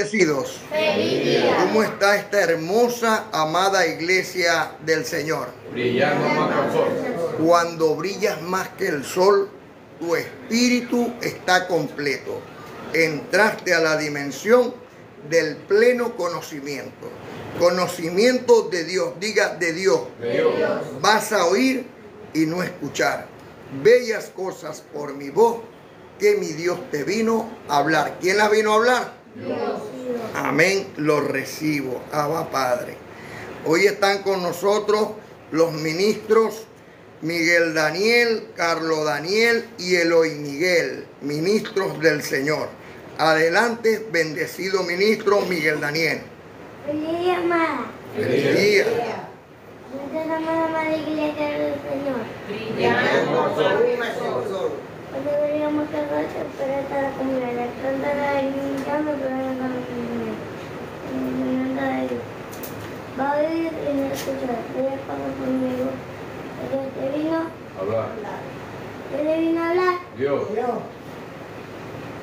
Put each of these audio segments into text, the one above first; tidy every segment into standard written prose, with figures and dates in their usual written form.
Bendecidos. ¿Cómo está esta hermosa, amada iglesia del Señor? Brillando más que el sol. Cuando brillas más que el sol, tu espíritu está completo. Entraste a la dimensión del pleno conocimiento. Conocimiento de Dios. Diga de Dios. Vas a oír y no escuchar. Bellas cosas por mi voz que mi Dios te vino a hablar. ¿Quién la vino a hablar? Dios. Amén, lo recibo. Abba Padre. Hoy están con nosotros los ministros Miguel Daniel, Carlos Daniel y Eloy Miguel, ministros del Señor. Adelante, bendecido ministro Miguel Daniel. Feliz día, amada. Feliz día. Esta es la amada iglesia del Señor. Cuando deberíamos cargar para estar a comer, la planta de limpiando, pero no estamos comiendo de Dios. Va a oír y no escuchar. Ella pasa conmigo. Dios te vino a Hablar. ¿Qué le vino a hablar? Dios.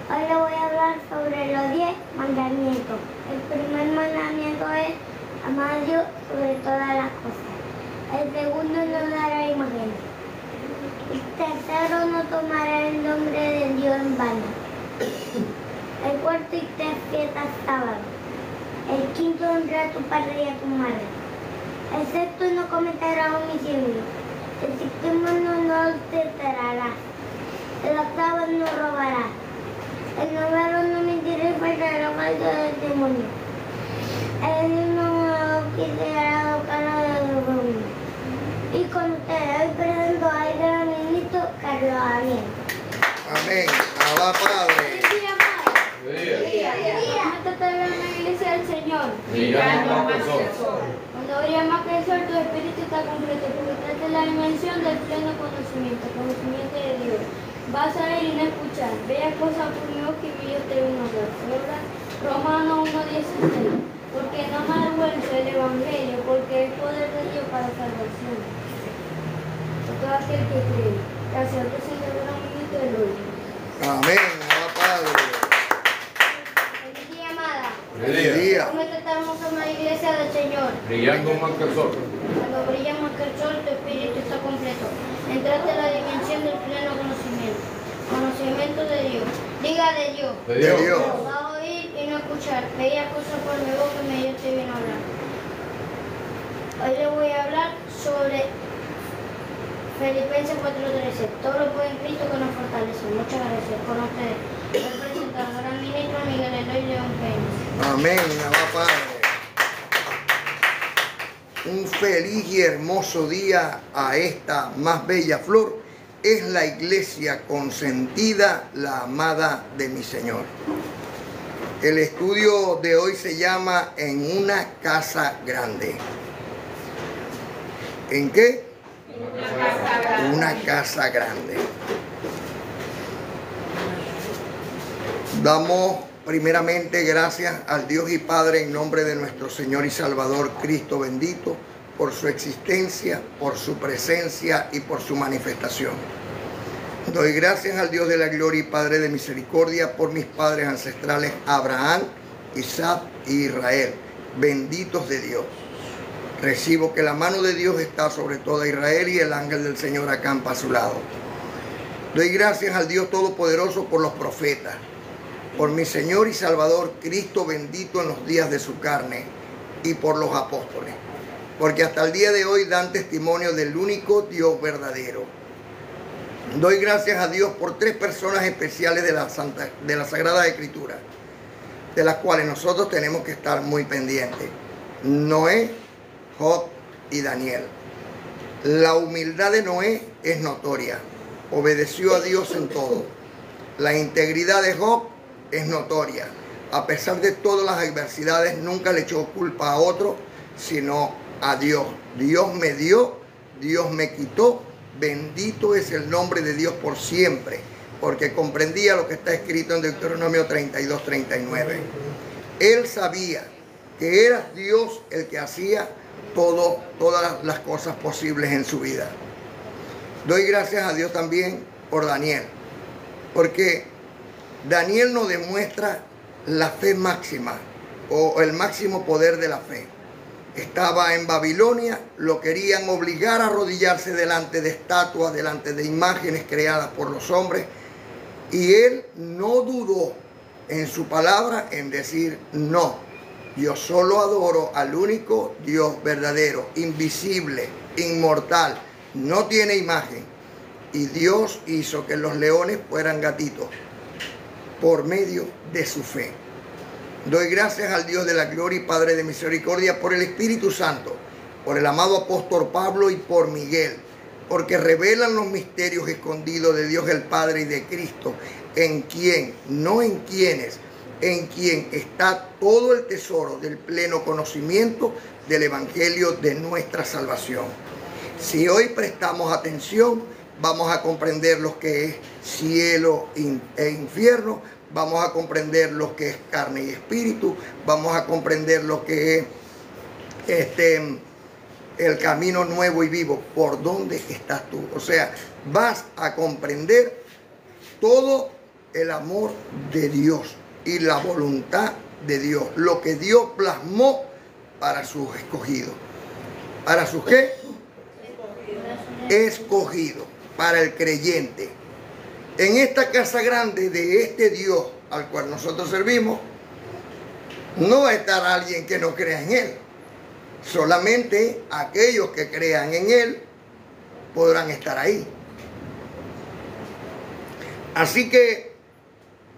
Hoy le voy a hablar sobre los 10 mandamientos. El primer mandamiento es amar a Dios sobre todas las cosas. El segundo, no dará imágenes. El tercero, no tomará el nombre de Dios en vano. El cuarto, y 3 fiestas sábado. El quinto, honra a tu padre y a tu madre. El sexto, no cometerás homicidio. El séptimo, no adulterarás. El octavo, no robarás. El noveno, no mentirás y faltará falso del testimonio. El no quisiera tocar de los. Y con ustedes hoy presento al gran ministro Carlos Daniel. Amén. Abba Padre. Esta es la iglesia del Señor. Brillando más que el sol. Cuando brilla más que el sol, tu espíritu está completo, porque estás en la dimensión del pleno conocimiento de Dios. Vas a ir y no escuchar. Bellas cosas por mi voz que mi Dios te vino a hablar. Romanos 1:16. Porque no me avergüenzo del Evangelio, porque es poder de Dios para salvación. Por todo aquel que cree. Gracias a Dios, Señor, un minuto de hoy. Amén. Abba Padre. Feliz día, amada. Feliz día. ¿Cómo estamos en la iglesia del Señor? Brillando más que el sol. Cuando brilla más que el sol, tu espíritu está completo. Entraste a la dimensión del pleno conocimiento. Conocimiento de Dios. Diga de Dios. De De Dios. Dios. Va a oír y no escuchar. Veía cosas por mi boca que Dios te vino a hablar. Hoy le voy a hablar sobre Filipenses 4:13. Todo lo puede en Cristo que nos fortalece. Muchas gracias. Con ustedes. El presentador al ministro Miguel Eloy León Peña. Amén, Abba Padre. Un feliz y hermoso día a esta más bella flor. Es la iglesia consentida, la amada de mi Señor. El estudio de hoy se llama En una casa grande. ¿En qué? Una casa grande. Damos primeramente gracias al Dios y Padre en nombre de nuestro Señor y Salvador Cristo bendito, por su existencia, por su presencia y por su manifestación. Doy gracias al Dios de la gloria y Padre de misericordia por mis padres ancestrales Abraham, Isaac y Israel, benditos de Dios. Recibo que la mano de Dios está sobre toda Israel y el ángel del Señor acampa a su lado. Doy gracias al Dios Todopoderoso por los profetas, por mi Señor y Salvador Cristo bendito en los días de su carne y por los apóstoles, porque hasta el día de hoy dan testimonio del único Dios verdadero. Doy gracias a Dios por 3 personas especiales de la Sagrada Escritura, de las cuales nosotros tenemos que estar muy pendientes: Noé, Job y Daniel. La humildad de Noé es notoria, obedeció a Dios en todo. La integridad de Job es notoria, a pesar de todas las adversidades nunca le echó culpa a otro, sino a Dios. Dios me dio, Dios me quitó, bendito es el nombre de Dios por siempre, porque comprendía lo que está escrito en Deuteronomio 32:39. Él sabía que era Dios el que hacía todas las cosas posibles en su vida. Doy gracias a Dios también por Daniel, porque Daniel nos demuestra la fe máxima o el máximo poder de la fe. Estaba en Babilonia, lo querían obligar a arrodillarse delante de estatuas, delante de imágenes creadas por los hombres, y él no dudó en su palabra en decir: no, yo solo adoro al único Dios verdadero, invisible, inmortal, no tiene imagen. Y Dios hizo que los leones fueran gatitos por medio de su fe. Doy gracias al Dios de la gloria y Padre de misericordia por el Espíritu Santo, por el amado apóstol Pablo y por Miguel, porque revelan los misterios escondidos de Dios el Padre y de Cristo, en quien, no en quienes, en quien está todo el tesoro del pleno conocimiento del Evangelio de nuestra salvación. Si hoy prestamos atención, vamos a comprender lo que es cielo e infierno, vamos a comprender lo que es carne y espíritu, vamos a comprender lo que es el camino nuevo y vivo. ¿Por dónde estás tú? O sea, vas a comprender todo el amor de Dios y la voluntad de Dios, lo que Dios plasmó para sus escogidos. ¿Para sus qué? Escogido, para el creyente. En esta casa grande de este Dios al cual nosotros servimos, no va a estar alguien que no crea en Él. Solamente aquellos que crean en Él podrán estar ahí. Así que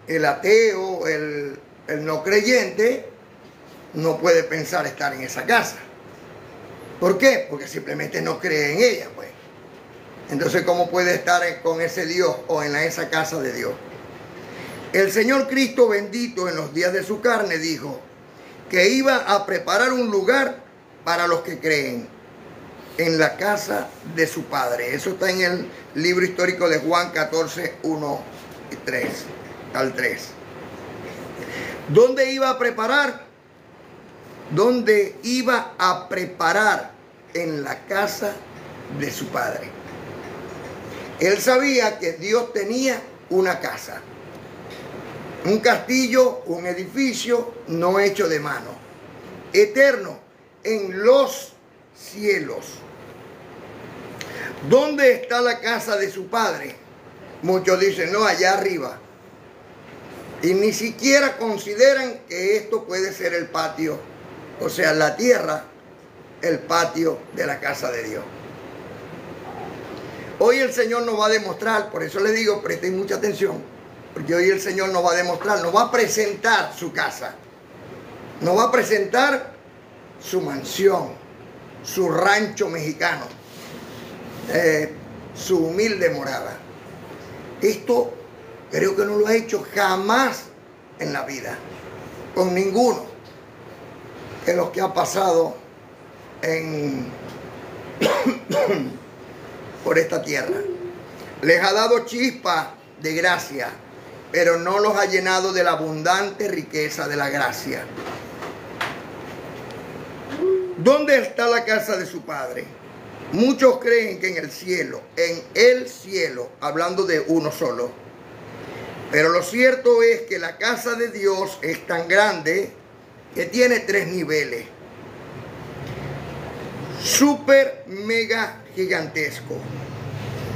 el ateo, el no creyente, no puede pensar estar en esa casa. ¿Por qué? Porque simplemente no cree en ella, pues. Entonces, ¿cómo puede estar con ese Dios o en esa casa de Dios? El Señor Cristo bendito en los días de su carne dijo que iba a preparar un lugar para los que creen en la casa de su Padre. Eso está en el libro histórico de Juan 14, 1 y 3, al 3. ¿Dónde iba a preparar? ¿Dónde iba a preparar? En la casa de su Padre. Él sabía que Dios tenía una casa, un castillo, un edificio no hecho de mano, eterno, en los cielos. ¿Dónde está la casa de su Padre? Muchos dicen, no, allá arriba. Y ni siquiera consideran que esto puede ser el patio, o sea, la tierra, el patio de la casa de Dios. Hoy el Señor nos va a demostrar, por eso le digo, presten mucha atención, porque hoy el Señor nos va a demostrar, nos va a presentar su casa, nos va a presentar su mansión, su rancho mexicano, su humilde morada. Esto creo que no lo ha hecho jamás en la vida, con ninguno de los que ha pasado por esta tierra. Les ha dado chispa de gracia, pero no los ha llenado de la abundante riqueza de la gracia. ¿Dónde está la casa de su Padre? Muchos creen que en el cielo, hablando de uno solo. Pero lo cierto es que la casa de Dios es tan grande que tiene 3 niveles. Súper mega gigantesco,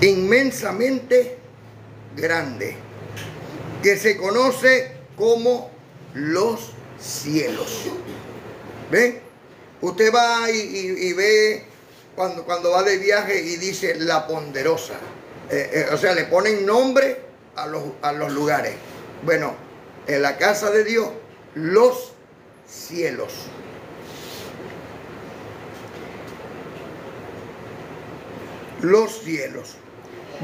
inmensamente grande, que se conoce como los cielos. ¿Ven? Usted va y ve cuando va de viaje y dice la Ponderosa. O sea, le ponen nombre a los lugares. Bueno, en la casa de Dios, los cielos. Los cielos.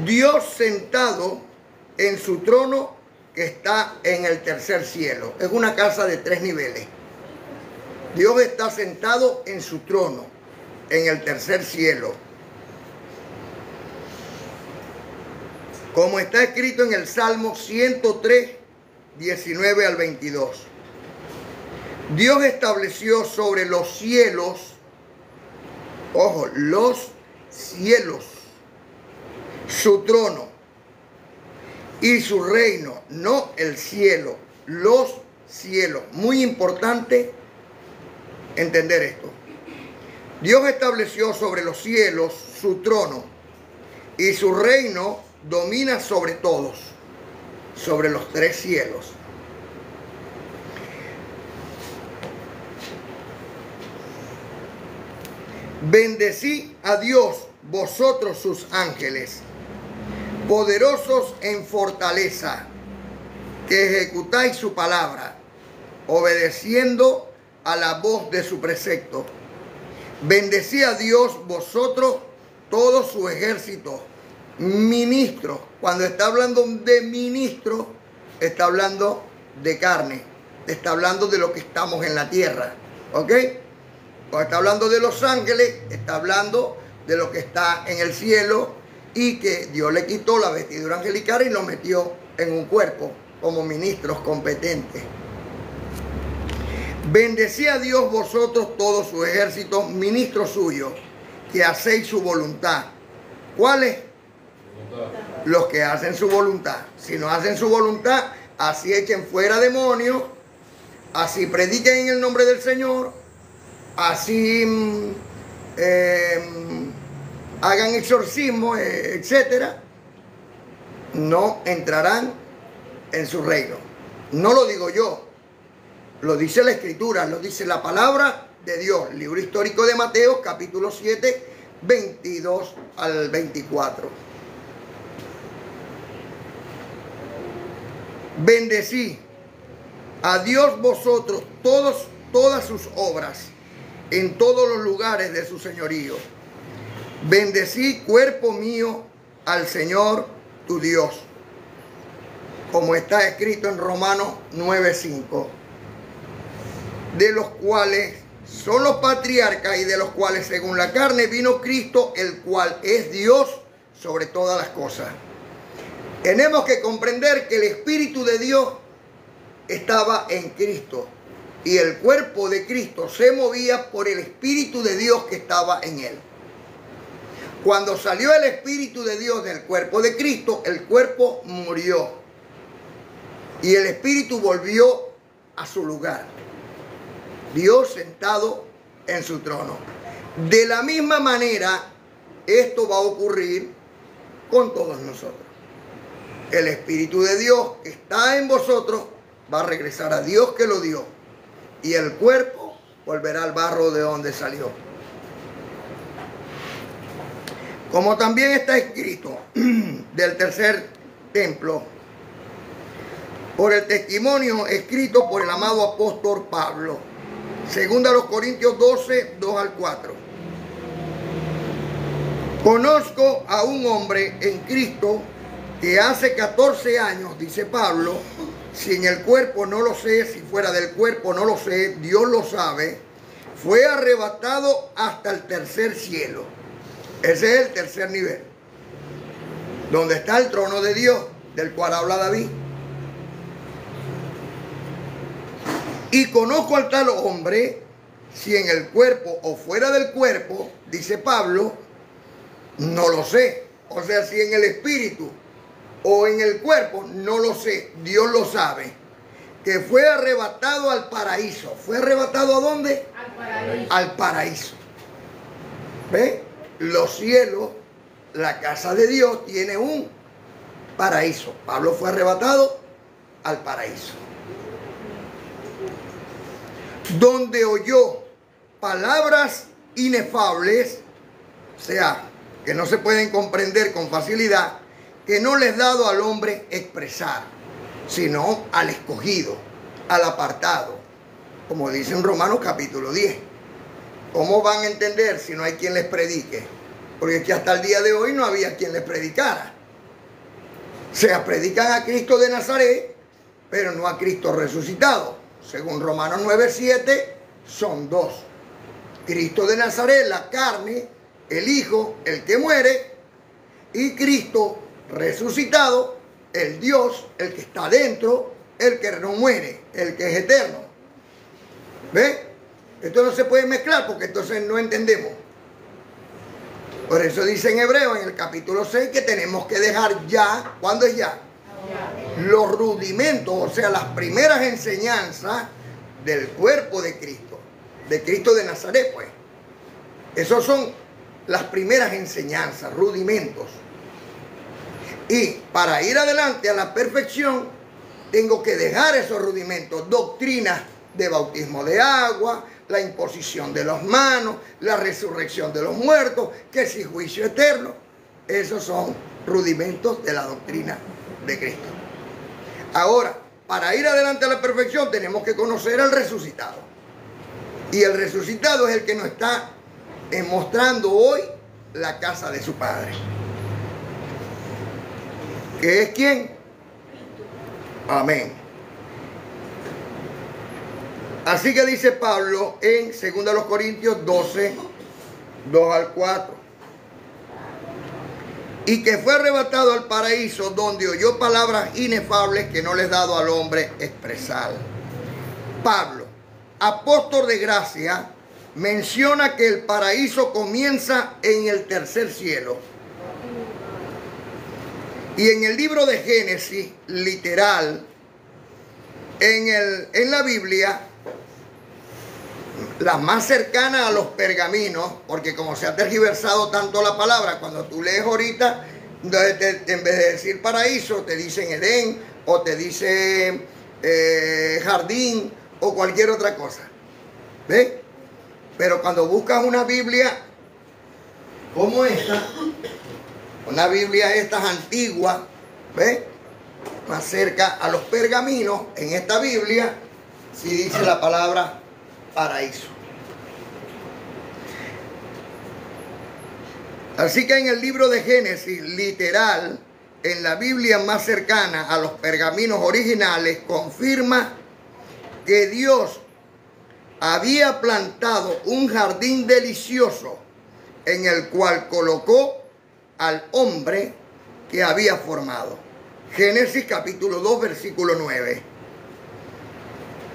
Dios sentado en su trono que está en el tercer cielo. Es una casa de 3 niveles. Dios está sentado en su trono en el tercer cielo. Como está escrito en el Salmo 103, 19 al 22. Dios estableció sobre los cielos, ojo, los cielos, su trono y su reino, no el cielo, los cielos. Muy importante entender esto. Dios estableció sobre los cielos su trono y su reino domina sobre todos, sobre los tres cielos. Bendecí a Dios, vosotros sus ángeles, poderosos en fortaleza, que ejecutáis su palabra, obedeciendo a la voz de su precepto. Bendecí a Dios, vosotros, todo su ejército, ministros. Cuando está hablando de ministros, está hablando de carne, está hablando de lo que estamos en la tierra, ¿ok? Cuando está hablando de los ángeles, está hablando de lo que está en el cielo y que Dios le quitó la vestidura angelical y lo metió en un cuerpo como ministros competentes. Bendecí a Dios vosotros todos sus ejércitos, ministros suyos, que hacéis su voluntad. ¿Cuáles? Los que hacen su voluntad. Si no hacen su voluntad, así echen fuera demonios, así prediquen en el nombre del Señor, así hagan exorcismo, etcétera, no entrarán en su reino. No lo digo yo, lo dice la Escritura, lo dice la palabra de Dios. Libro histórico de Mateo, capítulo 7, 22 al 24. Bendecí a Dios vosotros todas sus obras en todos los lugares de su señorío. Bendecí, cuerpo mío, al Señor tu Dios, como está escrito en Romanos 9:5, de los cuales son los patriarcas y de los cuales según la carne vino Cristo, el cual es Dios sobre todas las cosas. Tenemos que comprender que el Espíritu de Dios estaba en Cristo y el cuerpo de Cristo se movía por el Espíritu de Dios que estaba en él. Cuando salió el Espíritu de Dios del cuerpo de Cristo, el cuerpo murió y el Espíritu volvió a su lugar. Dios sentado en su trono. De la misma manera, esto va a ocurrir con todos nosotros. El Espíritu de Dios que está en vosotros va a regresar a Dios que lo dio. Y el cuerpo volverá al barro de donde salió. Como también está escrito del tercer templo, por el testimonio escrito por el amado apóstol Pablo. Segunda a los Corintios 12, 2 al 4. Conozco a un hombre en Cristo que hace 14 años, dice Pablo, si en el cuerpo no lo sé, si fuera del cuerpo no lo sé, Dios lo sabe, fue arrebatado hasta el tercer cielo. Ese es el tercer nivel, donde está el trono de Dios, del cual habla David. Y conozco al tal hombre, si en el cuerpo o fuera del cuerpo, dice Pablo, no lo sé. O sea, si en el espíritu o en el cuerpo, no lo sé. Dios lo sabe. Que fue arrebatado al paraíso. ¿Fue arrebatado a dónde? Al paraíso. Al paraíso. ¿Ve? Los cielos, la casa de Dios, tiene un paraíso. Pablo fue arrebatado al paraíso, donde oyó palabras inefables, o sea, que no se pueden comprender con facilidad, que no les es dado al hombre expresar, sino al escogido, al apartado, como dice en Romanos capítulo 10. ¿Cómo van a entender si no hay quien les predique? Porque es que hasta el día de hoy no había quien les predicara. O sea, predican a Cristo de Nazaret, pero no a Cristo resucitado. Según Romanos 9:7, son dos. Cristo de Nazaret, la carne, el Hijo, el que muere, y Cristo resucitado, el Dios, el que está dentro, el que no muere, el que es eterno. ¿Ve? Esto no se puede mezclar porque entonces no entendemos. Por eso dice en Hebreo, en el capítulo 6, que tenemos que dejar ya, ¿cuándo es ya? los rudimentos, o sea, las primeras enseñanzas del cuerpo de Cristo de Nazaret, pues. Esos son las primeras enseñanzas, rudimentos. Y para ir adelante a la perfección, tengo que dejar esos rudimentos, doctrinas de bautismo de agua, la imposición de las manos, la resurrección de los muertos, que si juicio eterno. Esos son rudimentos de la doctrina de Cristo. Ahora, para ir adelante a la perfección tenemos que conocer al resucitado. Y el resucitado es el que nos está mostrando hoy la casa de su Padre. ¿Qué es quién? Amén. Así que dice Pablo en 2 Corintios 12, 2 al 4. Y que fue arrebatado al paraíso, donde oyó palabras inefables que no les ha dado al hombre expresar. Pablo, apóstol de gracia, menciona que el paraíso comienza en el tercer cielo. Y en el libro de Génesis, literal, en la Biblia, la más cercana a los pergaminos, porque como se ha tergiversado tanto la palabra, cuando tú lees ahorita, en vez de decir paraíso, te dicen Edén, o te dice jardín, o cualquier otra cosa. ¿Ves? Pero cuando buscas una Biblia como esta, una Biblia estas antiguas, ¿ves? Más cerca a los pergaminos, en esta Biblia, sí dice la palabra paraíso. Así que en el libro de Génesis, literal, en la Biblia más cercana a los pergaminos originales, confirma que Dios había plantado un jardín delicioso en el cual colocó al hombre que había formado. Génesis capítulo 2, versículo 9.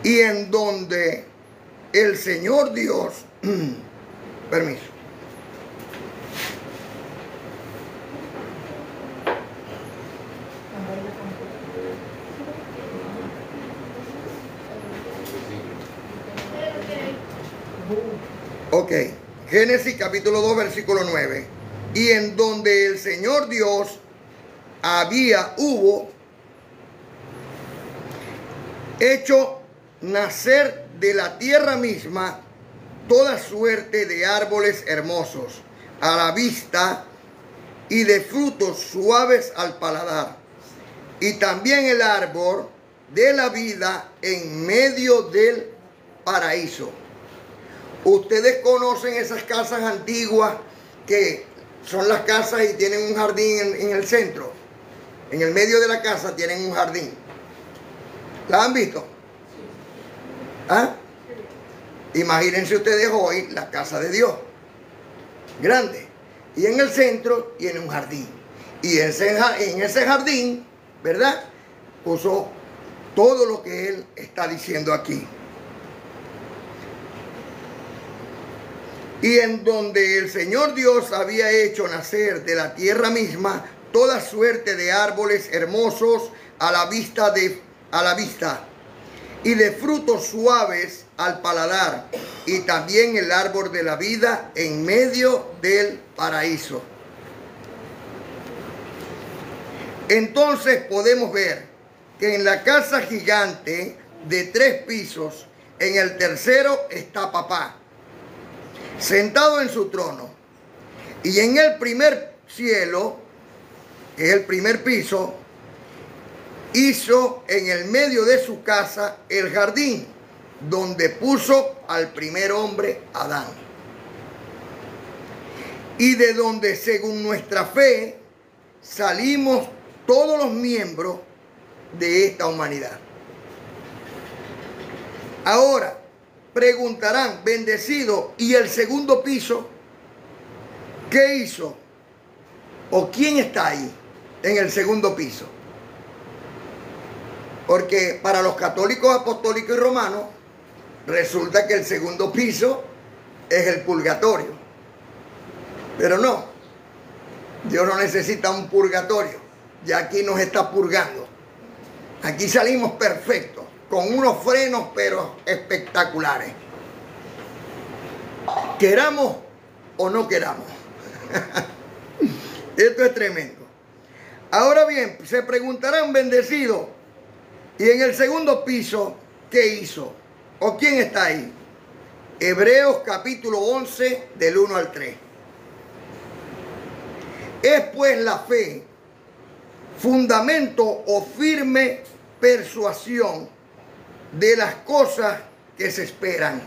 Y en donde el Señor Dios, permiso. Ok, Génesis capítulo 2, versículo 9. Y en donde el Señor Dios hubo hecho nacer de la tierra misma toda suerte de árboles hermosos a la vista y de frutos suaves al paladar, y también el árbol de la vida en medio del paraíso. Ustedes conocen esas casas antiguas que son las casas y tienen un jardín en el centro. En el medio de la casa tienen un jardín. ¿La han visto? ¿Ah? Imagínense ustedes hoy la casa de Dios. Grande. Y en el centro tiene un jardín. Y en ese jardín, ¿verdad? Puso todo lo que él está diciendo aquí. Y en donde el Señor Dios había hecho nacer de la tierra misma toda suerte de árboles hermosos a la vista y de frutos suaves al paladar, y también el árbol de la vida en medio del paraíso. Entonces podemos ver que en la casa gigante de 3 pisos, en el tercero está papá, sentado en su trono, y en el primer cielo, que es el primer piso, hizo en el medio de su casa el jardín donde puso al primer hombre, Adán, y de donde según nuestra fe salimos todos los miembros de esta humanidad. Ahora preguntarán, bendecido, ¿y el segundo piso qué hizo? ¿O quién está ahí en el segundo piso? Porque para los católicos, apostólicos y romanos, resulta que el segundo piso es el purgatorio. Pero no, Dios no necesita un purgatorio. Ya aquí nos está purgando. Aquí salimos perfectos, con unos frenos pero espectaculares. Queramos o no queramos. Esto es tremendo. Ahora bien, se preguntarán, bendecido, y en el segundo piso, ¿qué hizo? ¿O quién está ahí? Hebreos capítulo 11, del 1 al 3. Es pues la fe, fundamento o firme persuasión de las cosas que se esperan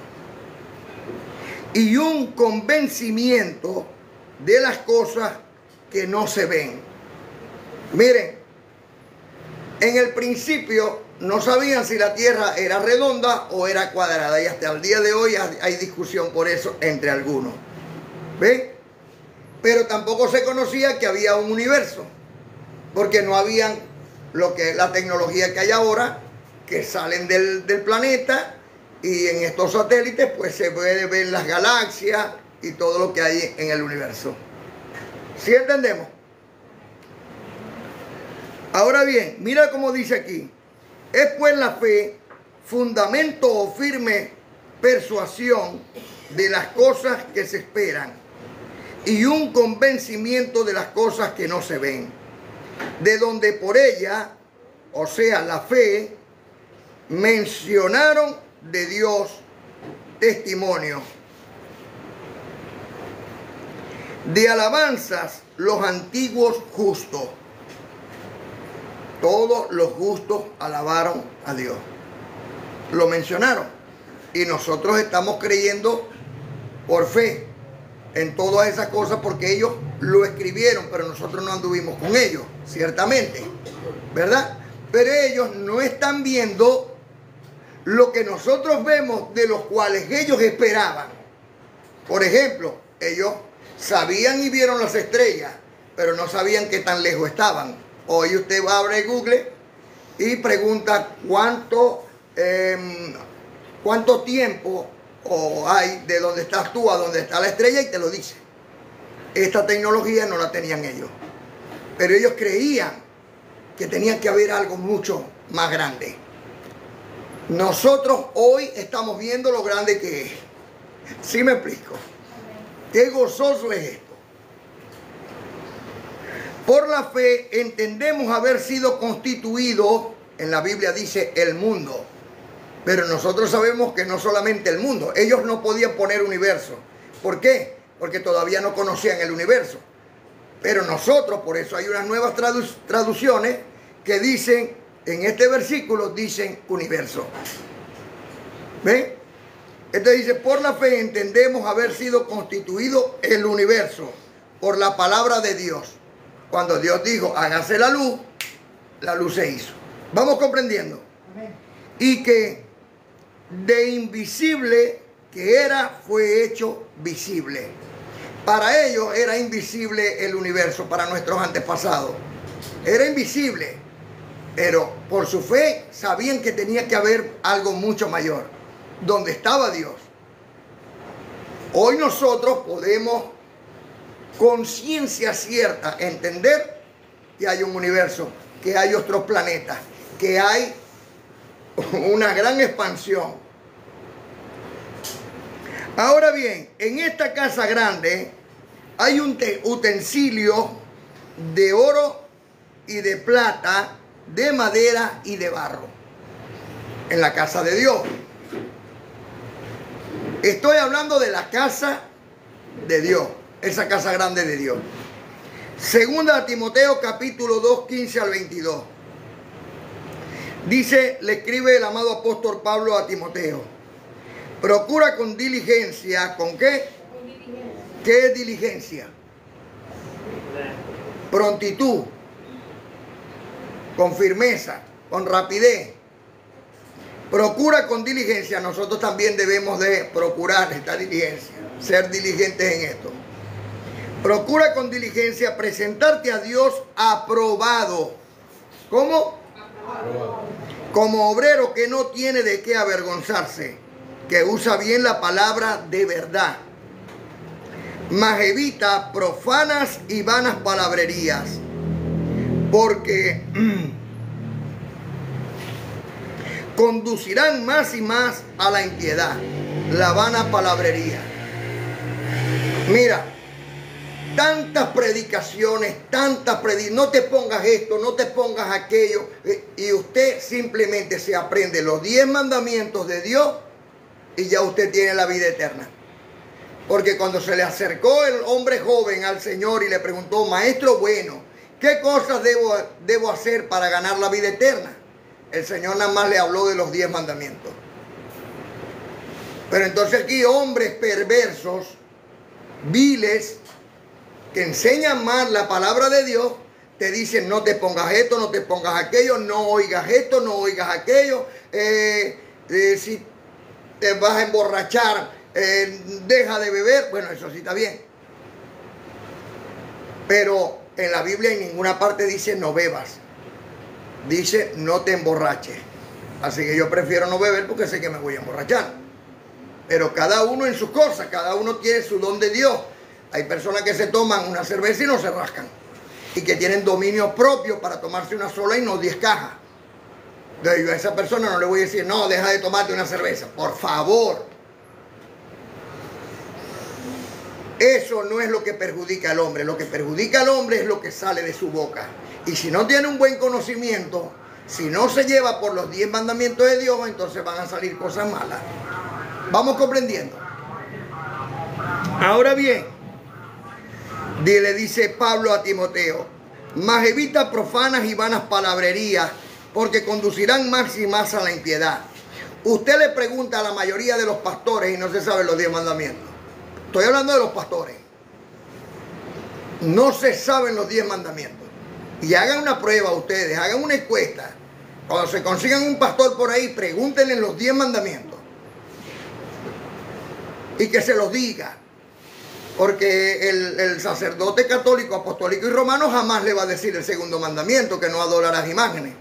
y un convencimiento de las cosas que no se ven. Miren, en el principio no sabían si la tierra era redonda o era cuadrada, y hasta el día de hoy hay discusión por eso entre algunos. ¿Ven? Pero tampoco se conocía que había un universo, porque no habían lo que es la tecnología que hay ahora, que salen del planeta, y en estos satélites pues se puede ver las galaxias y todo lo que hay en el universo. ¿Sí entendemos? Ahora bien, mira cómo dice aquí. Es pues la fe, fundamento o firme persuasión de las cosas que se esperan y un convencimiento de las cosas que no se ven, de donde por ella, o sea, la fe, mencionaron de Dios testimonio. De alabanzas los antiguos justos. Todos los justos alabaron a Dios. Lo mencionaron. Y nosotros estamos creyendo por fe en todas esas cosas porque ellos lo escribieron, pero nosotros no anduvimos con ellos, ciertamente, ¿verdad? Pero ellos no están viendo lo que nosotros vemos, de los cuales ellos esperaban. Por ejemplo, ellos sabían y vieron las estrellas, pero no sabían qué tan lejos estaban. Hoy usted va a abrir Google y pregunta cuánto tiempo hay de donde estás tú a donde está la estrella y te lo dice. Esta tecnología no la tenían ellos, pero ellos creían que tenía que haber algo mucho más grande. Nosotros hoy estamos viendo lo grande que es. ¿Sí me explico? Qué gozoso es esto. Por la fe entendemos haber sido constituido, en la Biblia dice el mundo, pero nosotros sabemos que no solamente el mundo. Ellos no podían poner universo. ¿Por qué? Porque todavía no conocían el universo. Pero nosotros, por eso hay unas nuevas traducciones que dicen, en este versículo dicen universo. ¿Ven? Entonces dice, por la fe entendemos haber sido constituido el universo por la palabra de Dios. Cuando Dios dijo, hágase la luz se hizo. ¿Vamos comprendiendo? Amén. Y que de invisible que era, fue hecho visible. Para ellos era invisible el universo, para nuestros antepasados. Era invisible, pero por su fe sabían que tenía que haber algo mucho mayor, donde estaba Dios. Hoy nosotros podemos, con ciencia cierta, entender que hay un universo, que hay otros planetas, que hay una gran expansión. Ahora bien, en esta casa grande hay un utensilio de oro y de plata, de madera y de barro. En la casa de Dios. Estoy hablando de la casa de Dios, esa casa grande de Dios. Segunda a Timoteo capítulo 2, 15 al 22. Dice, le escribe el amado apóstol Pablo a Timoteo. Procura con diligencia, ¿con qué? Con diligencia. ¿Qué es diligencia? Prontitud, con firmeza, con rapidez. Procura con diligencia. Nosotros también debemos de procurar esta diligencia, ser diligentes en esto. Procura con diligencia presentarte a Dios aprobado. ¿Cómo? Aprobado. Como obrero que no tiene de qué avergonzarse, que usa bien la palabra de verdad, mas evita profanas y vanas palabrerías, porque conducirán más y más a la impiedad, la vana palabrería. Mira, tantas predicaciones, no te pongas esto, no te pongas aquello, y usted simplemente se aprende los 10 mandamientos de Dios y ya usted tiene la vida eterna. Porque cuando se le acercó el hombre joven al Señor y le preguntó, maestro bueno, ¿qué cosas debo hacer para ganar la vida eterna? El Señor nada más le habló de los 10 mandamientos. Pero entonces aquí hombres perversos, viles, que enseñan mal la palabra de Dios, te dicen no te pongas esto, no te pongas aquello, no oigas esto, no oigas aquello, si te vas a emborrachar, deja de beber. Bueno, eso sí está bien. Pero en la Biblia en ninguna parte dice no bebas. Dice no te emborraches. Así que yo prefiero no beber porque sé que me voy a emborrachar. Pero cada uno en sus cosas, cada uno tiene su don de Dios. Hay personas que se toman una cerveza y no se rascan. Y que tienen dominio propio para tomarse una sola y no 10 cajas. Entonces yo a esa persona no le voy a decir, no, deja de tomarte una cerveza. Por favor. Eso no es lo que perjudica al hombre. Lo que perjudica al hombre es lo que sale de su boca. Y si no tiene un buen conocimiento, si no se lleva por los 10 mandamientos de Dios, entonces van a salir cosas malas. Vamos comprendiendo. Ahora bien, le dice Pablo a Timoteo, mas evita profanas y vanas palabrerías, porque conducirán más y más a la impiedad. Usted le pregunta a la mayoría de los pastores y no se saben los 10 mandamientos. Estoy hablando de los pastores. No se saben los 10 mandamientos. Y hagan una prueba ustedes, hagan una encuesta. Cuando se consigan un pastor por ahí, pregúntenle los 10 mandamientos. Y que se los diga. Porque el sacerdote católico, apostólico y romano jamás le va a decir el segundo mandamiento, que no adorarás imágenes.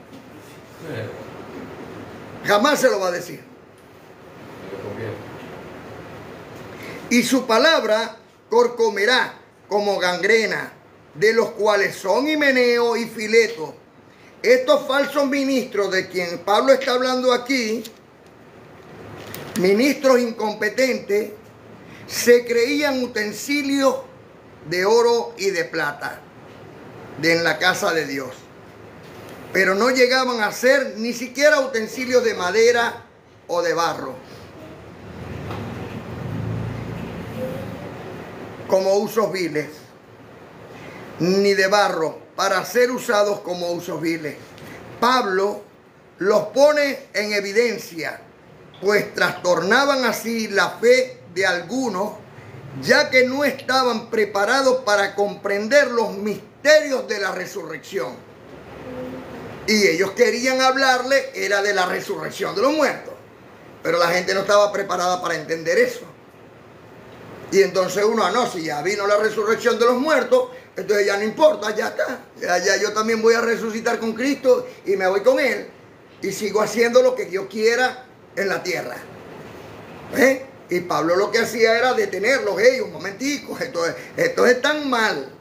Jamás se lo va a decir. Y su palabra corcomerá como gangrena, de los cuales son Himeneo y Fileto. Estos falsos ministros de quien Pablo está hablando aquí, ministros incompetentes, se creían utensilios de oro y de plata en la casa de Dios, pero no llegaban a ser ni siquiera utensilios de madera o de barro, como usos viles, ni de barro para ser usados como usos viles. Pablo los pone en evidencia, pues trastornaban así la fe de algunos, ya que no estaban preparados para comprender los misterios de la resurrección. Y ellos querían hablarle, era de la resurrección de los muertos, pero la gente no estaba preparada para entender eso. Y entonces uno, no, si ya vino la resurrección de los muertos, entonces ya no importa, ya está. Ya yo también voy a resucitar con Cristo y me voy con Él. Y sigo haciendo lo que yo quiera en la tierra. Y Pablo lo que hacía era detenerlos. Un momentico, estos están mal.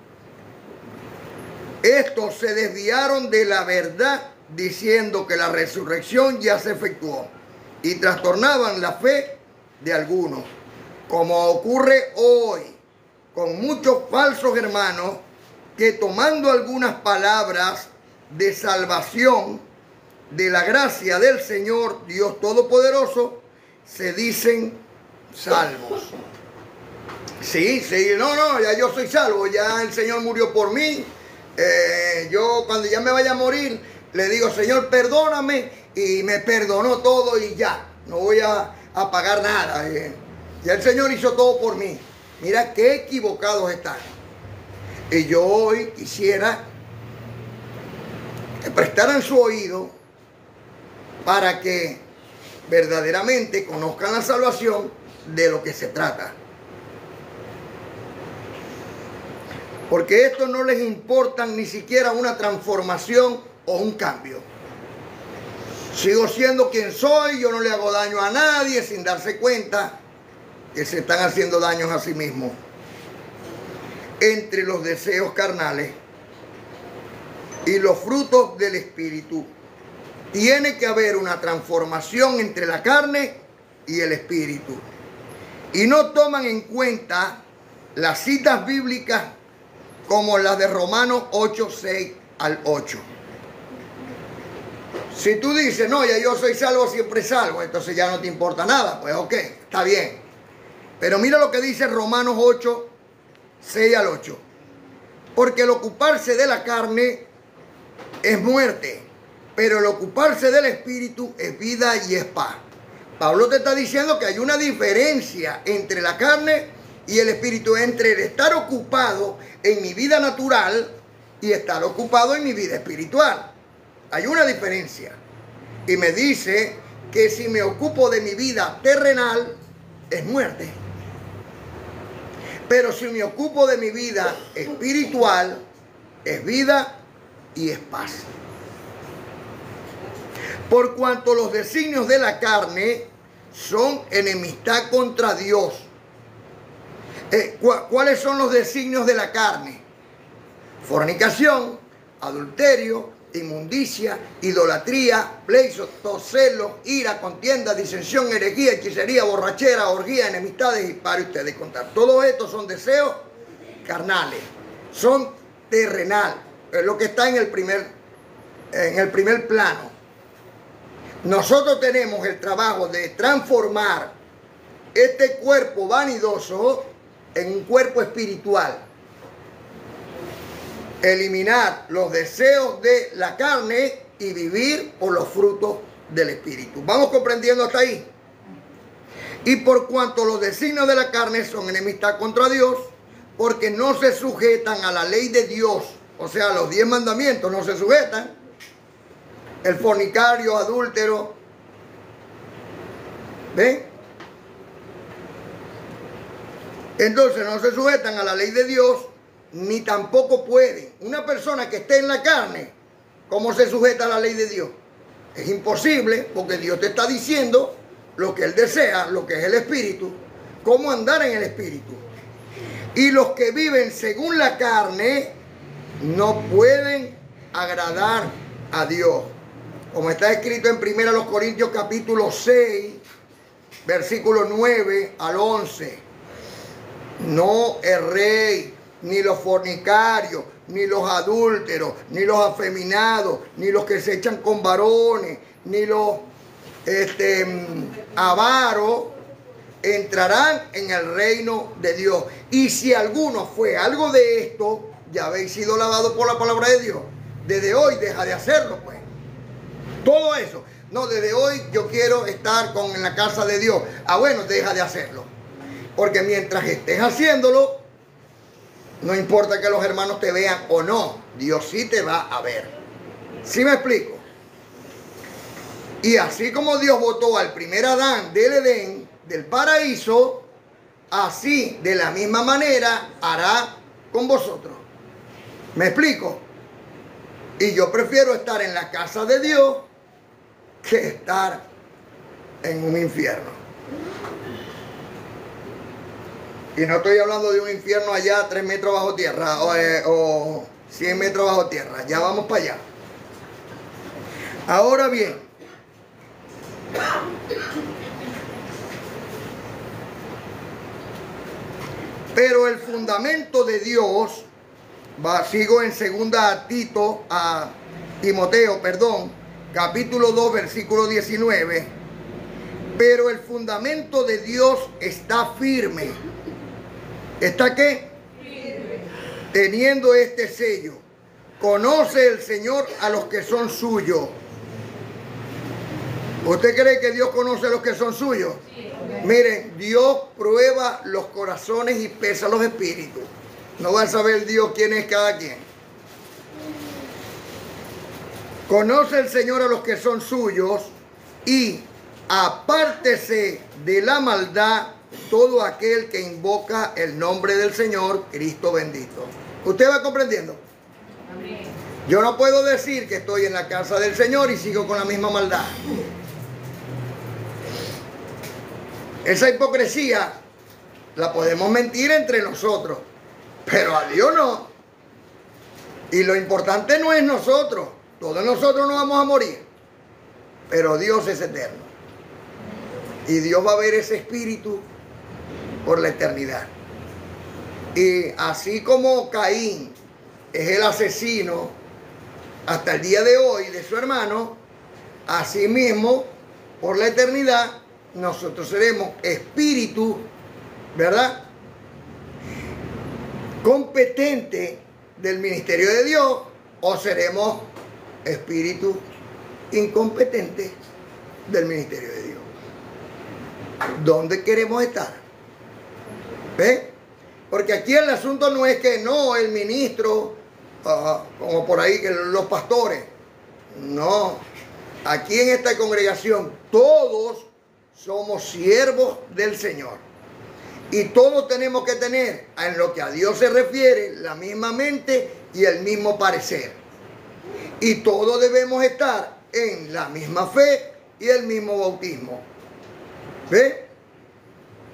Estos se desviaron de la verdad diciendo que la resurrección ya se efectuó. Y trastornaban la fe de algunos, como ocurre hoy con muchos falsos hermanos que tomando algunas palabras de salvación de la gracia del Señor Dios Todopoderoso, se dicen salvos. Sí, no, ya yo soy salvo, ya el Señor murió por mí. Yo cuando ya me vaya a morir, le digo, Señor, perdóname, y me perdonó todo y ya, no voy a pagar nada. Ya el Señor hizo todo por mí. Mira qué equivocados están. Y yo hoy quisiera que prestaran su oído para que verdaderamente conozcan la salvación de lo que se trata. Porque esto no les importa ni siquiera una transformación o un cambio. Sigo siendo quien soy, yo no le hago daño a nadie sin darse cuenta que se están haciendo daños a sí mismos. Entre los deseos carnales y los frutos del Espíritu, tiene que haber una transformación entre la carne y el espíritu. Y no toman en cuenta las citas bíblicas como las de Romanos 8, 6 al 8. Si tú dices, no, ya yo soy salvo, siempre salvo, entonces ya no te importa nada, pues ok, está bien. Pero mira lo que dice Romanos 8, 6 al 8. Porque el ocuparse de la carne es muerte, pero el ocuparse del espíritu es vida y es paz. Pablo te está diciendo que hay una diferencia entre la carne y el espíritu, entre el estar ocupado en mi vida natural y estar ocupado en mi vida espiritual. Hay una diferencia. Y me dice que si me ocupo de mi vida terrenal, es muerte. Pero si me ocupo de mi vida espiritual, es vida y es paz. Por cuanto los designios de la carne son enemistad contra Dios. ¿Cuáles son los designios de la carne? Fornicación, adulterio, inmundicia, idolatría, pleitos, celos, ira, contienda, disensión, herejía, hechicería, borrachera, orgía, enemistades y pare usted de contar. Todos estos son deseos carnales, son terrenal, es lo que está en el primer plano. Nosotros tenemos el trabajo de transformar este cuerpo vanidoso en un cuerpo espiritual. Eliminar los deseos de la carne y vivir por los frutos del espíritu. ¿Vamos comprendiendo hasta ahí? Y por cuanto los designios de la carne son enemistad contra Dios, porque no se sujetan a la ley de Dios, o sea, los 10 mandamientos no se sujetan. El fornicario, adúltero, ¿ven? Entonces no se sujetan a la ley de Dios, ni tampoco pueden. Una persona que esté en la carne, ¿cómo se sujeta a la ley de Dios? Es imposible, porque Dios te está diciendo lo que Él desea, lo que es el espíritu, cómo andar en el espíritu. Y los que viven según la carne no pueden agradar a Dios. Como está escrito en 1 Corintios capítulo 6, versículo 9 al 11. No erréis, ni los fornicarios, ni los adúlteros, ni los afeminados, ni los que se echan con varones, ni los avaros, entrarán en el reino de Dios. Y si alguno fue algo de esto, ya habéis sido lavados por la palabra de Dios. Desde hoy deja de hacerlo, pues. Todo eso. No, desde hoy yo quiero estar en la casa de Dios. Ah, bueno, deja de hacerlo. Porque mientras estés haciéndolo, no importa que los hermanos te vean o no, Dios sí te va a ver. ¿Sí me explico? Y así como Dios botó al primer Adán del Edén, del paraíso, así de la misma manera hará con vosotros. ¿Me explico? Y yo prefiero estar en la casa de Dios que estar en un infierno. Y no estoy hablando de un infierno allá 3 metros bajo tierra o 100 metros bajo tierra. Ya vamos para allá. Ahora bien, pero el fundamento de Dios, sigo en Timoteo, capítulo 2, versículo 19. Pero el fundamento de Dios está firme. ¿Está qué? Firme. Teniendo este sello. Conoce el Señor a los que son suyos. ¿Usted cree que Dios conoce a los que son suyos? Sí. Miren, Dios prueba los corazones y pesa los espíritus. No va a saber Dios quién es cada quien. Conoce el Señor a los que son suyos y apártese de la maldad todo aquel que invoca el nombre del Señor, Cristo bendito. ¿Usted va comprendiendo? Amén. Yo no puedo decir que estoy en la casa del Señor y sigo con la misma maldad. Esa hipocresía la podemos mentir entre nosotros, pero a Dios no. Y lo importante no es nosotros. Todos nosotros no vamos a morir. pero Dios es eterno. Y Dios va a ver ese espíritu por la eternidad. Y así como Caín es el asesino hasta el día de hoy de su hermano, así mismo por la eternidad nosotros seremos espíritu, ¿verdad?, competente del ministerio de Dios, o seremos espíritu incompetente del ministerio de Dios. ¿Dónde queremos estar? ¿Ve? Porque aquí el asunto no es que no, el ministro, como por ahí que los pastores. No, aquí en esta congregación todos somos siervos del Señor. Y todos tenemos que tener, en lo que a Dios se refiere, la misma mente y el mismo parecer. Y todos debemos estar en la misma fe y el mismo bautismo. ¿Ve?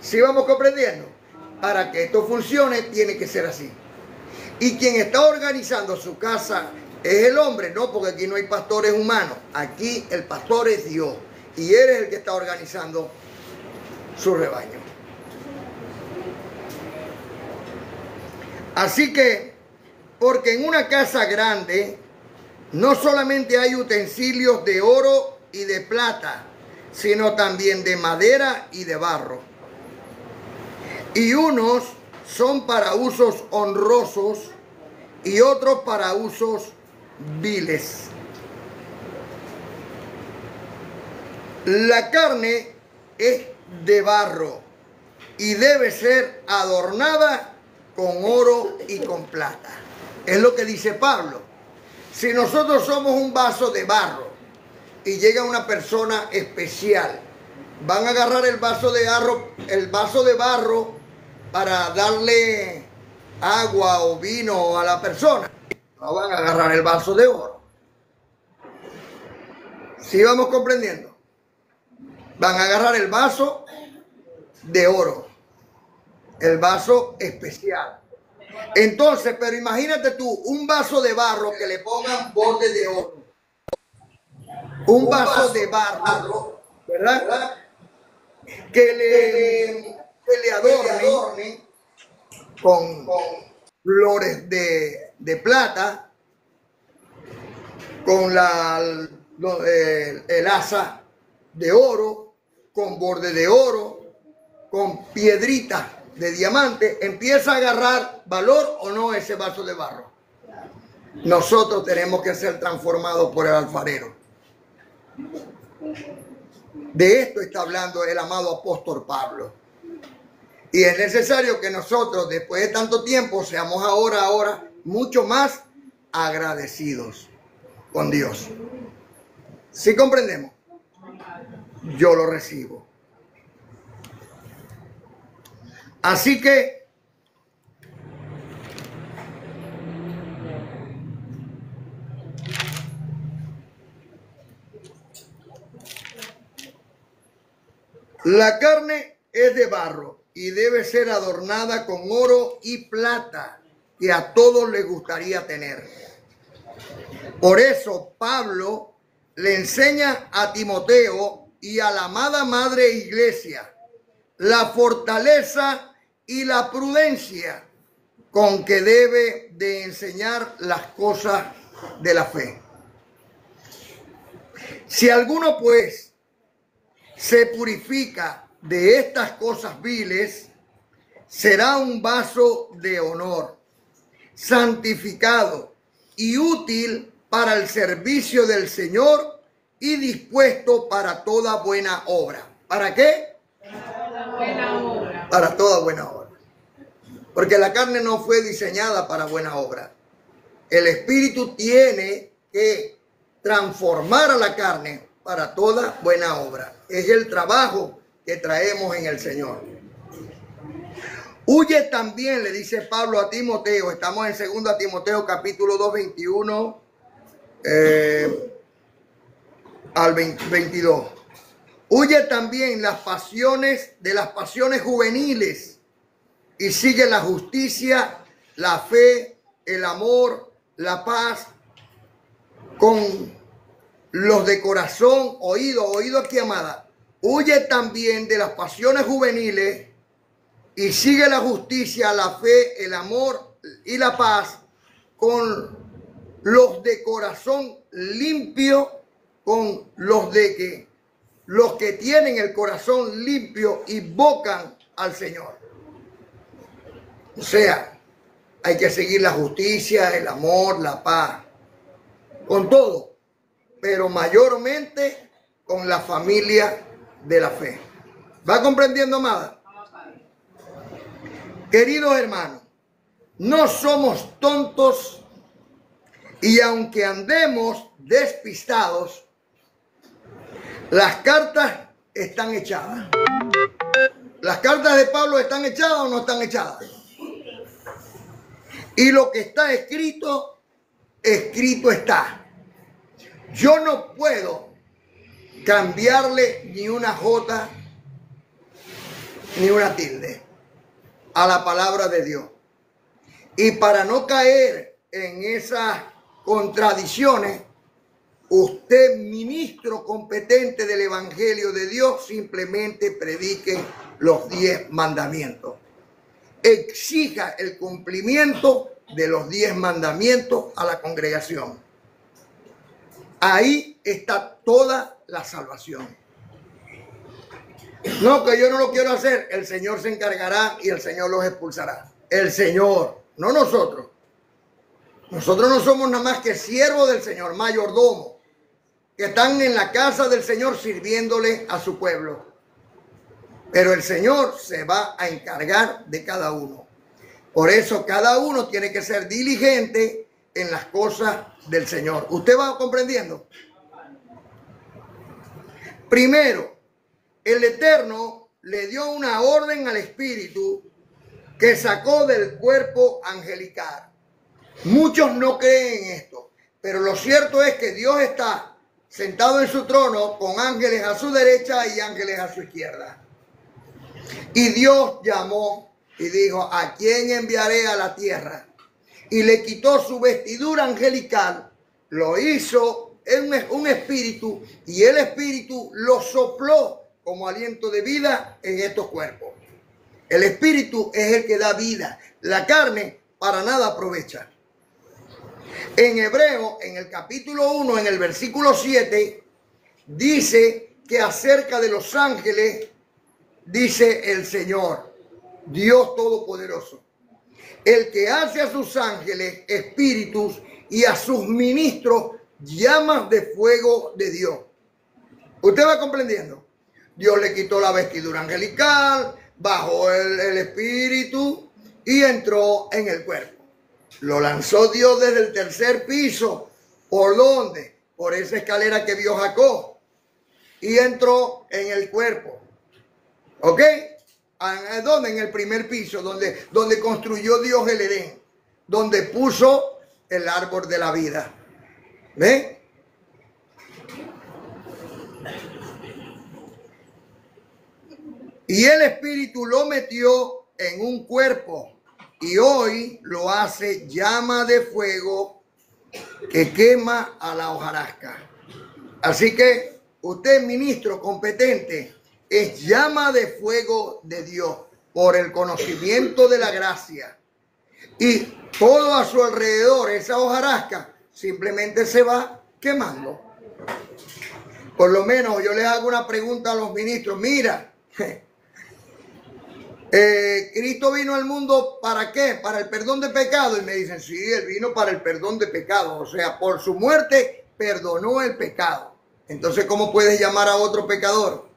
¿Sí vamos comprendiendo? Para que esto funcione tiene que ser así. Y quien está organizando su casa es el hombre, no, porque aquí no hay pastores humanos. Aquí el pastor es Dios. Y Él es el que está organizando su rebaño. Así que, porque en una casa grande no solamente hay utensilios de oro y de plata, sino también de madera y de barro. Y unos son para usos honrosos y otros para usos viles. La carne es de barro y debe ser adornada con oro y con plata. Es lo que dice Pablo. Si nosotros somos un vaso de barro y llega una persona especial, van a agarrar el vaso de barro para darle agua o vino a la persona. No van a agarrar el vaso de oro. ¿Sí vamos comprendiendo? Van a agarrar el vaso de oro, el vaso especial. Entonces, pero imagínate tú, un vaso de barro que le pongan borde de oro. Un vaso de barro, ¿verdad? Que le adornen con flores de plata, con el asa de oro, con borde de oro, con piedritas de diamante. Empieza a agarrar valor o no ese vaso de barro. Nosotros tenemos que ser transformados por el alfarero. De esto está hablando el amado apóstol Pablo. Y es necesario que nosotros, después de tanto tiempo, seamos ahora mucho más agradecidos con Dios. ¿Sí comprendemos? Yo lo recibo. Así que la carne es de barro y debe ser adornada con oro y plata, que a todos les gustaría tener. Por eso Pablo le enseña a Timoteo y a la amada madre iglesia la fortaleza y la prudencia con que debe de enseñar las cosas de la fe. Si alguno pues se purifica de estas cosas viles, será un vaso de honor, santificado y útil para el servicio del Señor y dispuesto para toda buena obra. ¿Para qué? Para toda buena obra. Para toda buena obra. Porque la carne no fue diseñada para buena obra. El Espíritu tiene que transformar a la carne para toda buena obra. Es el trabajo que traemos en el Señor. Huye también, le dice Pablo a Timoteo. Estamos en 2 Timoteo capítulo 2, 21 al 22. Huye también las pasiones juveniles y sigue la justicia, la fe, el amor, la paz, con los de corazón, oído aquí, amada, huye también de las pasiones juveniles y sigue la justicia, la fe, el amor y la paz con los de corazón limpio, con los que tienen el corazón limpio y invocan al Señor. O sea, hay que seguir la justicia, el amor, la paz, con todo, pero mayormente con la familia de la fe. ¿Va comprendiendo, amada? Queridos hermanos, no somos tontos y aunque andemos despistados, las cartas están echadas. ¿Las cartas de Pablo están echadas o no están echadas? Y lo que está escrito, escrito está. Yo no puedo cambiarle ni una jota ni una tilde a la palabra de Dios. Y para no caer en esas contradicciones, usted, ministro competente del Evangelio de Dios, simplemente predique los 10 mandamientos. Exija el cumplimiento de los 10 mandamientos a la congregación. Ahí está toda la salvación. No, que yo no lo quiero hacer. El Señor se encargará y el Señor los expulsará. El Señor, no nosotros. Nosotros no somos nada más que siervos del Señor, mayordomos, que están en la casa del Señor sirviéndole a su pueblo. Pero el Señor se va a encargar de cada uno. Por eso cada uno tiene que ser diligente en las cosas del Señor. ¿Usted va comprendiendo? Primero, el Eterno le dio una orden al Espíritu que sacó del cuerpo angelical. Muchos no creen en esto, pero lo cierto es que Dios está sentado en su trono con ángeles a su derecha y ángeles a su izquierda. Y Dios llamó y dijo: ¿a quién enviaré a la tierra? Y le quitó su vestidura angelical, lo hizo en un espíritu, y el espíritu lo sopló como aliento de vida en estos cuerpos. El espíritu es el que da vida, la carne para nada aprovecha. En Hebreo, en el capítulo 1, en el versículo 7, dice que acerca de los ángeles, dice el Señor, Dios Todopoderoso, el que hace a sus ángeles espíritus y a sus ministros llamas de fuego de Dios. ¿Usted va comprendiendo? Dios le quitó la vestidura angelical, bajó el espíritu y entró en el cuerpo. Lo lanzó Dios desde el tercer piso. ¿Por dónde? Por esa escalera que vio Jacob. Y entró en el cuerpo. ¿Ok? ¿Dónde? En el primer piso, donde construyó Dios el Edén. Donde puso el árbol de la vida. ¿Ven? Y el Espíritu lo metió en un cuerpo. Y hoy lo hace llama de fuego que quema a la hojarasca. Así que usted, ministro competente, es llama de fuego de Dios por el conocimiento de la gracia. Y todo a su alrededor, esa hojarasca, simplemente se va quemando. Por lo menos yo les hago una pregunta a los ministros. Mira, Cristo vino al mundo ¿para qué? ¿Para el perdón de pecado? Y me dicen, sí, Él vino para el perdón de pecado. O sea, por su muerte perdonó el pecado. Entonces, ¿cómo puedes llamar a otro pecador?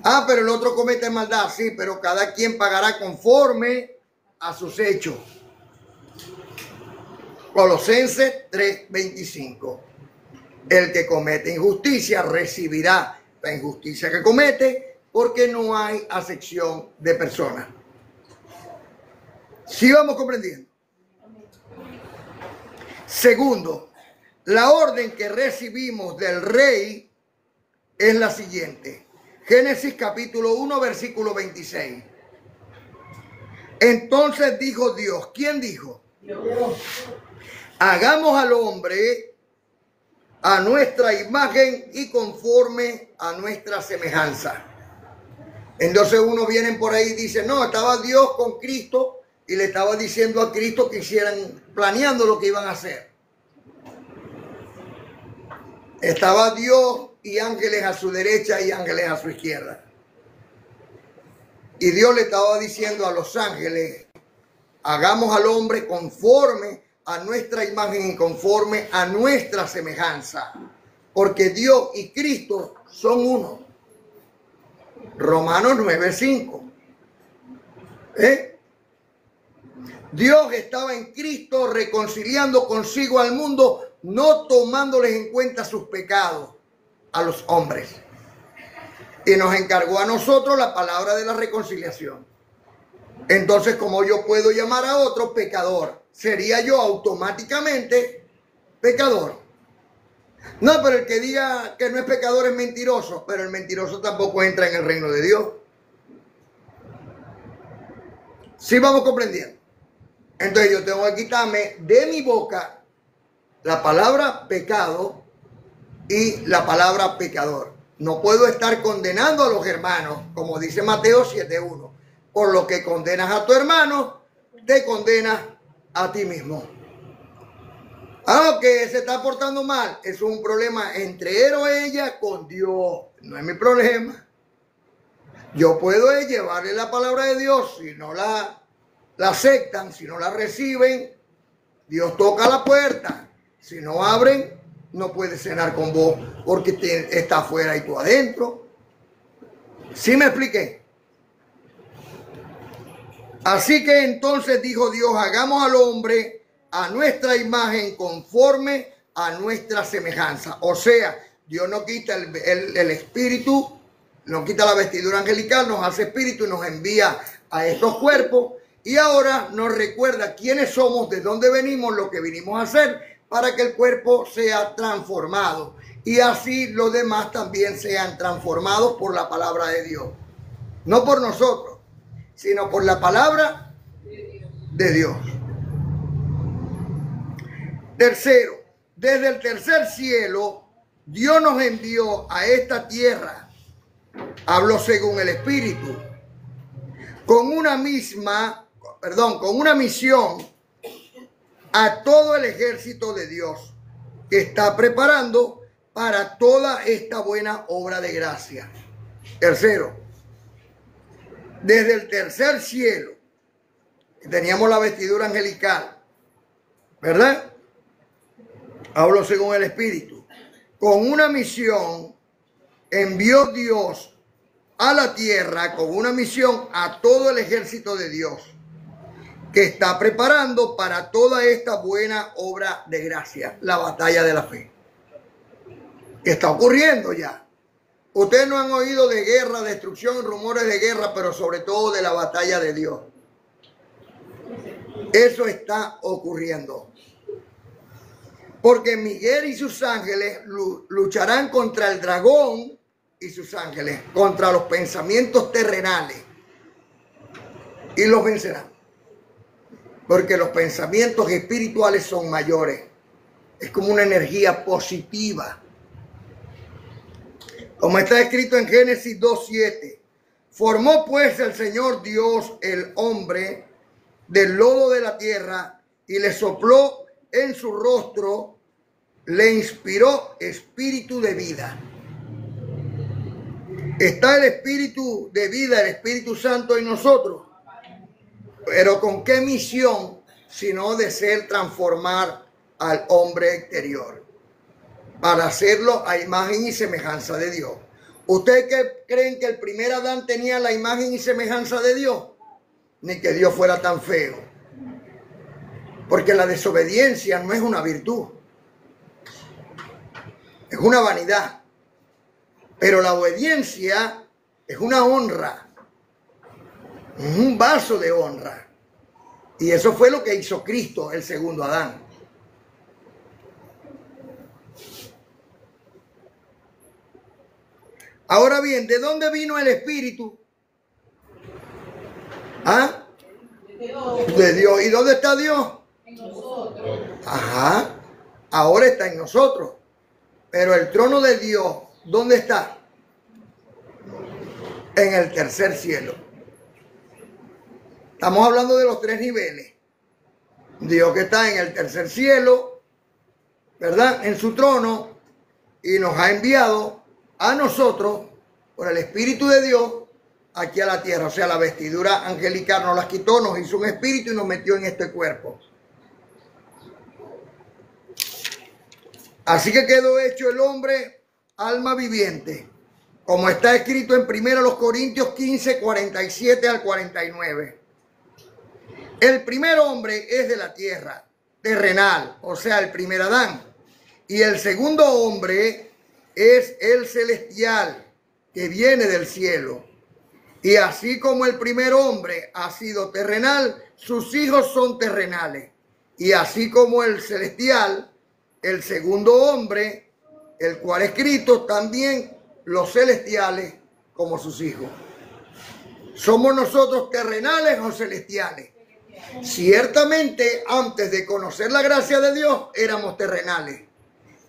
Ah, pero el otro comete maldad. Sí, pero cada quien pagará conforme a sus hechos. Colosenses 3:25. El que comete injusticia recibirá la injusticia que comete, porque no hay acepción de personas. ¿Sí vamos comprendiendo? Segundo, la orden que recibimos del rey es la siguiente. Génesis capítulo 1, versículo 26. Entonces dijo Dios. ¿Quién dijo? Dios. Hagamos al hombre a nuestra imagen y conforme a nuestra semejanza. Entonces uno viene por ahí y dice, no, estaba Dios con Cristo y le estaba diciendo a Cristo que hicieran, planeando lo que iban a hacer. Estaba Dios y ángeles a su derecha y ángeles a su izquierda. Y Dios le estaba diciendo a los ángeles, hagamos al hombre conforme a nuestra imagen y conforme a nuestra semejanza. Porque Dios y Cristo son uno. Romanos 9:5. Dios estaba en Cristo reconciliando consigo al mundo, no tomándoles en cuenta sus pecados a los hombres. Y nos encargó a nosotros la palabra de la reconciliación. Entonces, como yo puedo llamar a otro pecador, sería yo automáticamente pecador. No, pero el que diga que no es pecador es mentiroso, pero el mentiroso tampoco entra en el reino de Dios. ¿Sí vamos comprendiendo? Entonces yo tengo que quitarme de mi boca la palabra pecado y la palabra pecador. No puedo estar condenando a los hermanos, como dice Mateo 7:1. Por lo que condenas a tu hermano, te condenas a ti mismo. Que se está portando mal, eso es un problema entre él o ella con Dios. No es mi problema. Yo puedo llevarle la palabra de Dios. Si no la aceptan, si no la reciben, Dios toca la puerta. Si no abren, no puede cenar con vos porque está afuera y tú adentro. ¿Sí me expliqué? Así que entonces dijo Dios, hagamos al hombre a nuestra imagen conforme a nuestra semejanza. O sea, Dios no quita el espíritu, no quita la vestidura angelical, nos hace espíritu y nos envía a estos cuerpos. Y ahora nos recuerda quiénes somos, de dónde venimos, lo que vinimos a hacer, para que el cuerpo sea transformado. Y así los demás también sean transformados por la palabra de Dios. No por nosotros, sino por la palabra de Dios. Tercero, desde el tercer cielo, Dios nos envió a esta tierra, hablo según el Espíritu, con una misión a todo el ejército de Dios que está preparando para toda esta buena obra de gracia. Tercero, desde el tercer cielo, teníamos la vestidura angelical, ¿verdad? Hablo según el Espíritu. Con una misión envió Dios a la tierra, con una misión a todo el ejército de Dios que está preparando para toda esta buena obra de gracia, la batalla de la fe, que está ocurriendo ya. Ustedes no han oído de guerra, destrucción, rumores de guerra, pero sobre todo de la batalla de Dios. Eso está ocurriendo. Porque Miguel y sus ángeles lucharán contra el dragón y sus ángeles, contra los pensamientos terrenales, y los vencerán. Porque los pensamientos espirituales son mayores. Es como una energía positiva. Como está escrito en Génesis 2:7. Formó pues el Señor Dios el hombre del lodo de la tierra y le sopló en su rostro, le inspiró espíritu de vida. Está el espíritu de vida, el Espíritu Santo en nosotros. Pero ¿con qué misión? Sino de ser transformar al hombre exterior, para hacerlo a imagen y semejanza de Dios. ¿Ustedes creen que el primer Adán tenía la imagen y semejanza de Dios? Ni que Dios fuera tan feo. Porque la desobediencia no es una virtud, es una vanidad. Pero la obediencia es una honra, es un vaso de honra. Y eso fue lo que hizo Cristo, el segundo Adán. Ahora bien, ¿de dónde vino el Espíritu? ¿Ah? De Dios. ¿Y dónde está Dios? En nosotros. Ajá. Ahora está en nosotros. Pero el trono de Dios, ¿dónde está? En el tercer cielo. Estamos hablando de los 3 niveles. Dios que está en el tercer cielo, ¿verdad? En su trono, y nos ha enviado a nosotros, por el Espíritu de Dios, aquí a la tierra. O sea, la vestidura angelical nos las quitó, nos hizo un espíritu y nos metió en este cuerpo. Así que quedó hecho el hombre alma viviente, como está escrito en 1 Corintios 15, 47 al 49. El primer hombre es de la tierra, terrenal, o sea, el primer Adán. Y el segundo hombre es el celestial, que viene del cielo. Y así como el primer hombre ha sido terrenal, sus hijos son terrenales. Y así como el celestial, el segundo hombre, el cual es Cristo, también los celestiales como sus hijos. ¿Somos nosotros terrenales o celestiales? Ciertamente, antes de conocer la gracia de Dios, éramos terrenales.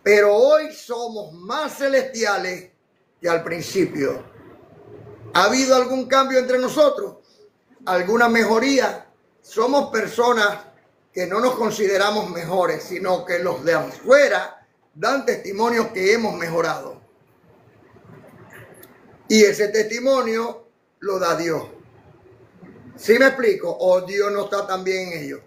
Pero hoy somos más celestiales que al principio. ¿Ha habido algún cambio entre nosotros? ¿Alguna mejoría? Somos personas que no nos consideramos mejores, sino que los de afuera dan testimonio que hemos mejorado. Y ese testimonio lo da Dios. ¿Sí me explico? ¿O Dios no está también en ello?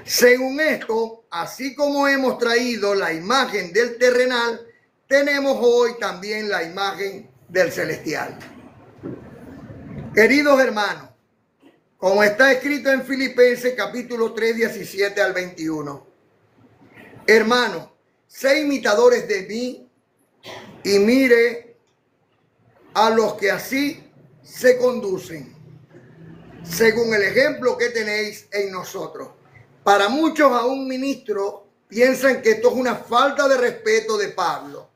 Según esto, así como hemos traído la imagen del terrenal, tenemos hoy también la imagen del celestial. Queridos hermanos, como está escrito en Filipenses capítulo 3, 17 al 21. Hermanos, sé imitadores de mí y mire a los que así se conducen, según el ejemplo que tenéis en nosotros. Para muchos, aún ministros, piensan que esto es una falta de respeto de Pablo.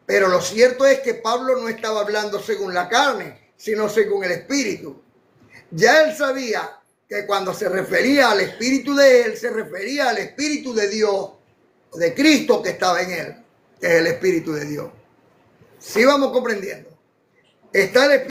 Pero lo cierto es que Pablo no estaba hablando según la carne, sino según el Espíritu. Ya él sabía que cuando se refería al Espíritu de él, se refería al Espíritu de Dios, de Cristo que estaba en él, que es el Espíritu de Dios. ¿Sí vamos comprendiendo? Está el Espíritu.